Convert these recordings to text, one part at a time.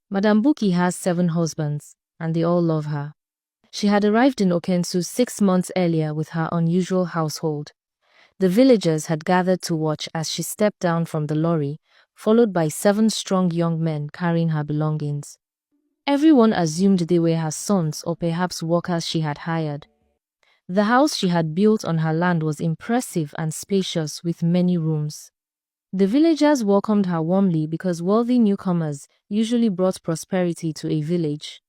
Madame Buki has 7 husbands, and they all love her. She had arrived in Okensu 6 months earlier with her unusual household. The villagers had gathered to watch as she stepped down from the lorry, followed by 7 strong young men carrying her belongings. Everyone assumed they were her sons or perhaps workers she had hired. The house she had built on her land was impressive and spacious with many rooms. The villagers welcomed her warmly because wealthy newcomers usually brought prosperity to a village.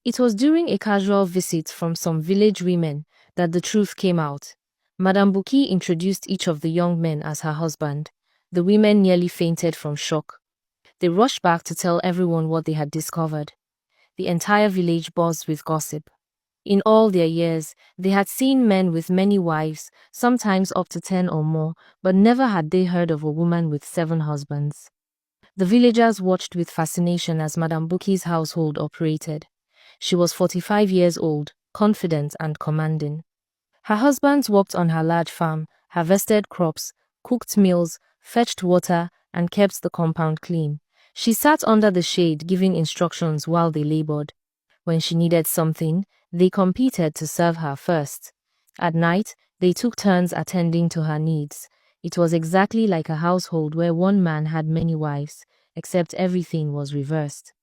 It was during a casual visit from some village women that the truth came out. Madame Buki introduced each of the young men as her husband. The women nearly fainted from shock. They rushed back to tell everyone what they had discovered. The entire village buzzed with gossip. In all their years, they had seen men with many wives, sometimes up to 10 or more, but never had they heard of a woman with 7 husbands. The villagers watched with fascination as Madame Buki's household operated. She was 45 years old, confident and commanding. Her husbands worked on her large farm, harvested crops, cooked meals, fetched water, and kept the compound clean. She sat under the shade giving instructions while they labored. When she needed something, they competed to serve her first. At night, they took turns attending to her needs. It was exactly like a household where one man had many wives, except everything was reversed.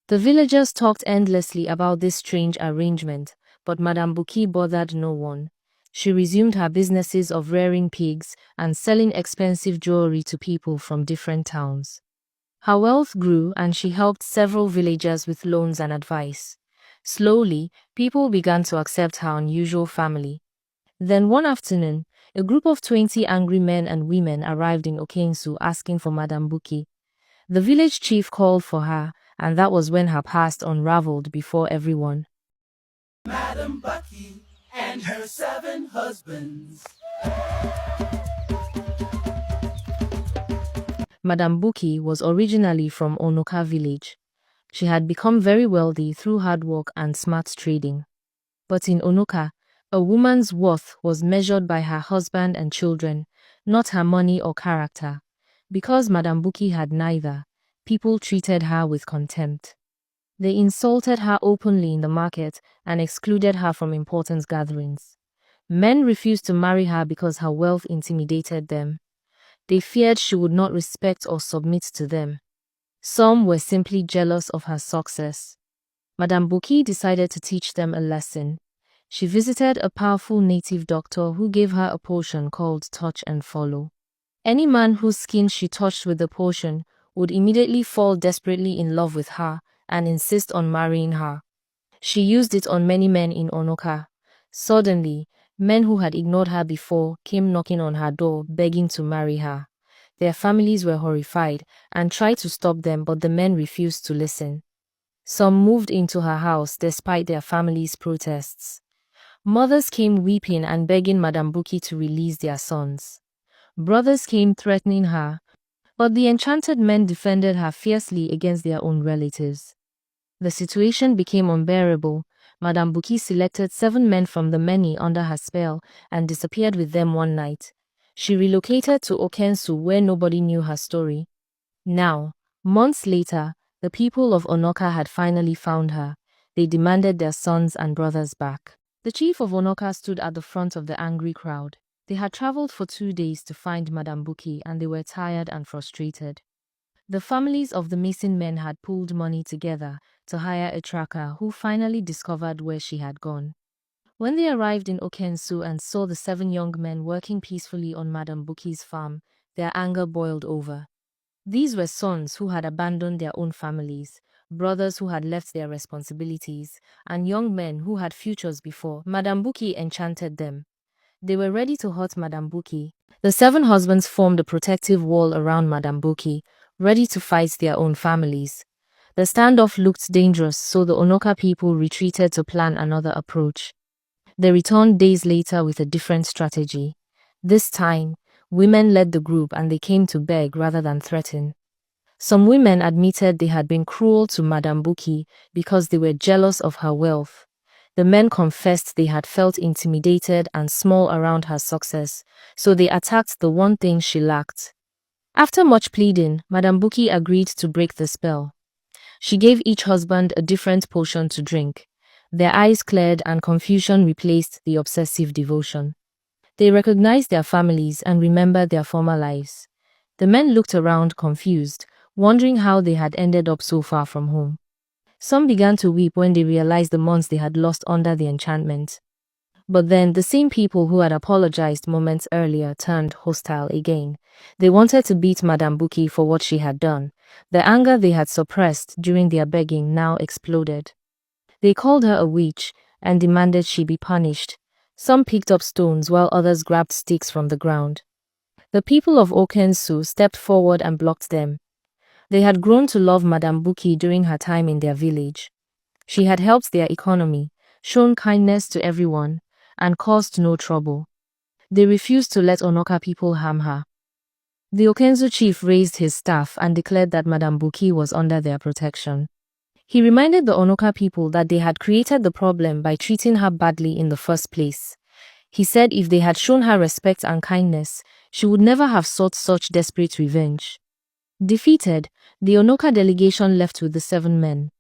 The villagers talked endlessly about this strange arrangement, but Madame Buki bothered no one. She resumed her businesses of rearing pigs and selling expensive jewelry to people from different towns. Her wealth grew and she helped several villagers with loans and advice. Slowly, people began to accept her unusual family. Then one afternoon, a group of 20 angry men and women arrived in Okensu asking for Madame Buki. The village chief called for her, and that was when her past unraveled before everyone. Madame Bucky and her 7 husbands. Madame Buki was originally from Onoka village. She had become very wealthy through hard work and smart trading. But in Onoka, a woman's worth was measured by her husband and children, not her money or character. Because Madame Buki had neither, people treated her with contempt. They insulted her openly in the market and excluded her from important gatherings. Men refused to marry her because her wealth intimidated them. They feared she would not respect or submit to them. Some were simply jealous of her success. Madame Buki decided to teach them a lesson. She visited a powerful native doctor who gave her a potion called Touch and Follow. Any man whose skin she touched with the potion would immediately fall desperately in love with her and insist on marrying her. She used it on many men in Onoka. Suddenly, men who had ignored her before came knocking on her door begging to marry her. Their families were horrified and tried to stop them, but the men refused to listen. Some moved into her house despite their families' protests. Mothers came weeping and begging Madame Buki to release their sons. Brothers came threatening her, but the enchanted men defended her fiercely against their own relatives. The situation became unbearable. Madame Buki selected 7 men from the many under her spell and disappeared with them one night. She relocated to Okensu where nobody knew her story. Now, months later, the people of Onoka had finally found her. They demanded their sons and brothers back. The chief of Onoka stood at the front of the angry crowd. They had traveled for 2 days to find Madame Buki and they were tired and frustrated. The families of the missing men had pooled money together to hire a tracker who finally discovered where she had gone. When they arrived in Okensu and saw the 7 young men working peacefully on Madame Buki's farm, their anger boiled over. These were sons who had abandoned their own families, brothers who had left their responsibilities, and young men who had futures before Madame Buki enchanted them. They were ready to hurt Madame Buki. The 7 husbands formed a protective wall around Madame Buki, ready to fight their own families. The standoff looked dangerous, so the Onoka people retreated to plan another approach. They returned days later with a different strategy. This time, women led the group and they came to beg rather than threaten. Some women admitted they had been cruel to Madame Buki because they were jealous of her wealth. The men confessed they had felt intimidated and small around her success, so they attacked the one thing she lacked. After much pleading, Madame Buki agreed to break the spell. She gave each husband a different potion to drink. Their eyes cleared and confusion replaced the obsessive devotion. They recognized their families and remembered their former lives. The men looked around confused, wondering how they had ended up so far from home. Some began to weep when they realized the months they had lost under the enchantment. But then the same people who had apologized moments earlier turned hostile again. They wanted to beat Madame Bukki for what she had done. The anger they had suppressed during their begging now exploded. They called her a witch and demanded she be punished. Some picked up stones while others grabbed sticks from the ground. The people of Okensu stepped forward and blocked them. They had grown to love Madame Bukki during her time in their village. She had helped their economy, shown kindness to everyone, and caused no trouble. They refused to let Onoka people harm her. The Okenzu chief raised his staff and declared that Madame Bukki was under their protection. He reminded the Onoka people that they had created the problem by treating her badly in the first place. He said if they had shown her respect and kindness, she would never have sought such desperate revenge. Defeated, the Onoka delegation left with the 7 men.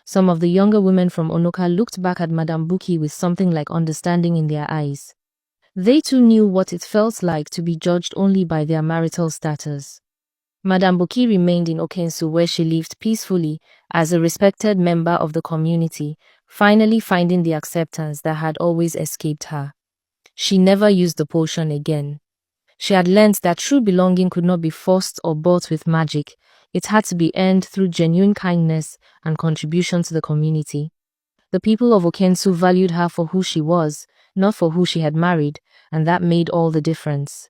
Some of the younger women from Onoka looked back at Madame Bukki with something like understanding in their eyes. They too knew what it felt like to be judged only by their marital status. Madame Bukki remained in Okensu where she lived peacefully as a respected member of the community, finally finding the acceptance that had always escaped her. She never used the potion again. She had learned that true belonging could not be forced or bought with magic. It had to be earned through genuine kindness and contribution to the community. The people of Okensu valued her for who she was, not for who she had married, and that made all the difference.